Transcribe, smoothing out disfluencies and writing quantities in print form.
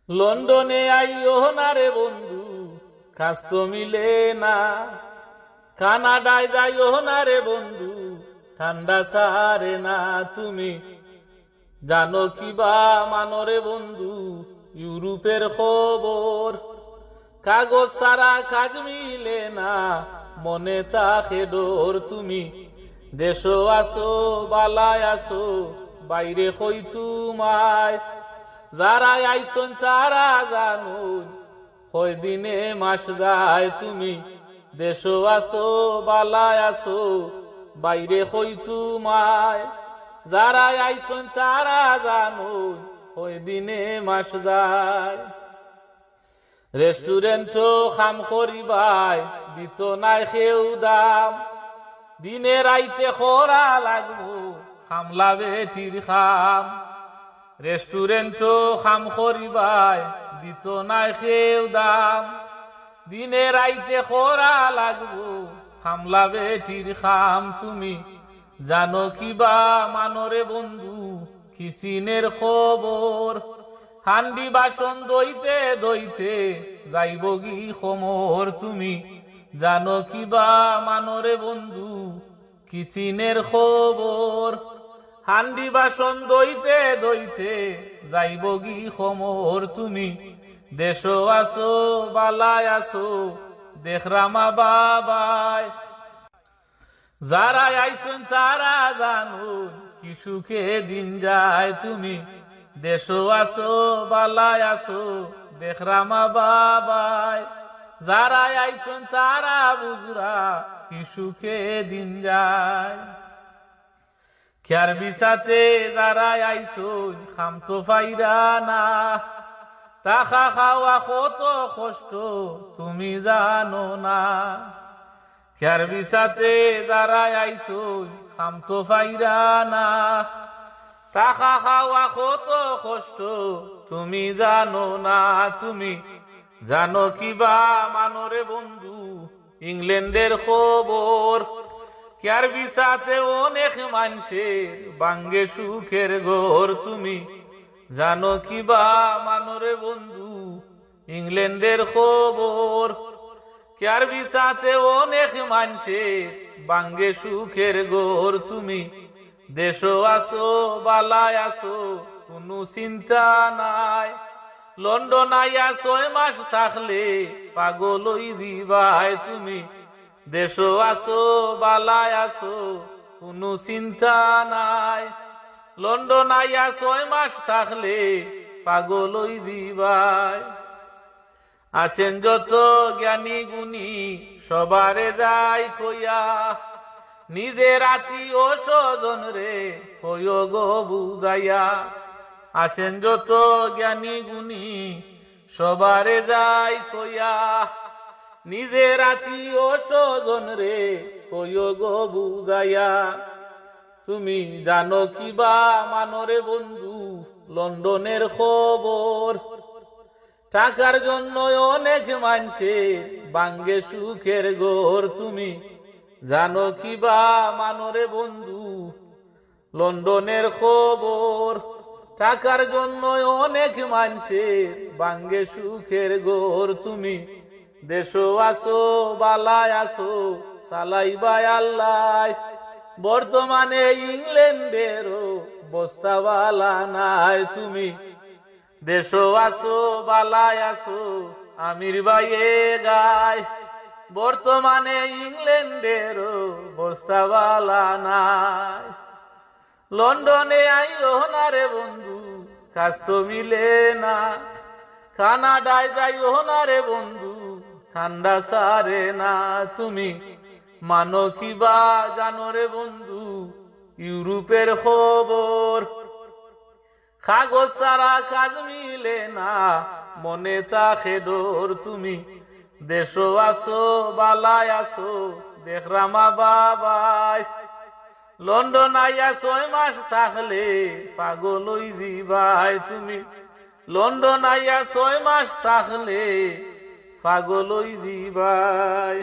লন্ডনে আইও না রে বন্ধু, কাজ তো মিলে না। কানাডায় যাইও না রে বন্ধু, ঠান্ডা সারে না। তুমি জানো কি বা মানো রে বন্ধু ইউরোপের খবর? কাগজ সারা কাজ মিলে না, মনে তাকে ডোর। তুমি দেশো আসো বালায় আসো, বাইরে হই তোমায়। যারা আইসন তারা জানুন, কয় দিনে মাস যায়। তুমি দেশো আসো বালায় আসো, বাইরে হই তোমায়। যারা আইসন তারা জানুন, কয় দিনে মাস যায়। রেস্টুরেন্টও খাম করিবাই, দিত নাই খেউ দাম। দিনে রাইতে খরা লাগবো, খামলা বেটির খাম। রেস্টুরেন্টও খাম করিবাই, দিত নাই খেউ দাম। দিনে রাইতে খরা লাগবো, খামলা বেটির খাম। তুমি জানো কি বা মানরে বন্ধু কিচিনের খবর? হান্ডি বাসন দইতে দইতে যাইব গি খমর। তুমি জানো কি বা মানরে বন্ধু কিচিনের খবর? হান্ডি বাসন দইতে দইতে যাইব গি খমর। তুমি দেশো আসো বালায় আসো, দেখরামা বাবাই। যারা আইসন তারা জানুন, কি সুখে দিন যায়। তুমি দেশো আসো বালায় আসো, দেখরামা বাবাই। যারা আইসন তারা বুঝরা, কি সুখে দিন যায়। খেয়ার বিছাতে যারা আইসন, খাম তো পাইরা না। টাকা খাওয়া কত কষ্ট তুমি জানো না। খেয়ার বিছাতে যারা আইসন, খাম তো পাইরা না। টাকা খাওয়া কত কষ্ট তুমি জানো না। তুমি জানো কি বা মানরে বন্ধু ইংল্যান্ডের খবর? কেয়ার বিছাতে অনেক মানুষের বাঙ্গে সুখের ঘর। তুমি জানো কি বা মানরে বন্ধু ইংল্যান্ডের খবর? কেয়ার বিছাতে অনেক মানুষের বাঙ্গে সুখের ঘর। তুমি দেশো আসো বালায় আসো, কোনো চিন্তা নাই। লন্ডন আইয়া 6 মাস থাকলে পাগল হই দিবাই। তুমি দেশো আসো বালায় আসো, কোনো চিন্তা নাই। লন্ডন আইয়া 6 মাস থাকলে পাগল হই দিবাই। আছেন যত জ্ঞানী গুণী সবারে যাই কইয়া, নিজের আত্মীয় স্বজন রে কইও গো বুঝাইয়া। আছেন যত জ্ঞানী গুণী সবারে যাই কইয়া, নিজের আত্মীয় স্বজন রে কইও গো বুঝাইয়া। তুমি জানো কি বা মানরে বন্ধু লন্ডনের খবর? টাকার জন্য অনেক মানুষের বাঙ্গে সুখের ঘর। তুমি জানো কি বা মানরে বন্ধু লন্ডনের খবর? টাকার জন্য অনেক মানুষের বাঙ্গে সুখের ঘর। তুমি দেশো আসো বালায় আসো, সালাইবাই আল্লাহ। বর্তমানে ইংল্যান্ডেরও বস্তা বালা নাই। তুমি দেশো আসো বালায় আসো, আমির বাইয়ে গায়। বর্তমানে ইংল্যান্ডেরও বস্তা বালা নাই। লন্ডনে আইও না রে বন্ধু, কাজ তো মিলে না। কানাডায় যাইও না রে বন্ধু, ঠান্ডা সারে না। তুমি মানো কি বা জানো রে বন্ধু ইউরোপের খবর? কাগজ সারা কাজ মিলে না, মনে তাকে ডোর। তুমি দেশো আসো বালায় আসো, দেখরামা বাবাই। লন্ডন আইয়া 6 মাস থাকলে পাগল হই দিবাই। তুমি লন্ডন আইয়া 6 মাস থাকলে পাগল হই দিবাই।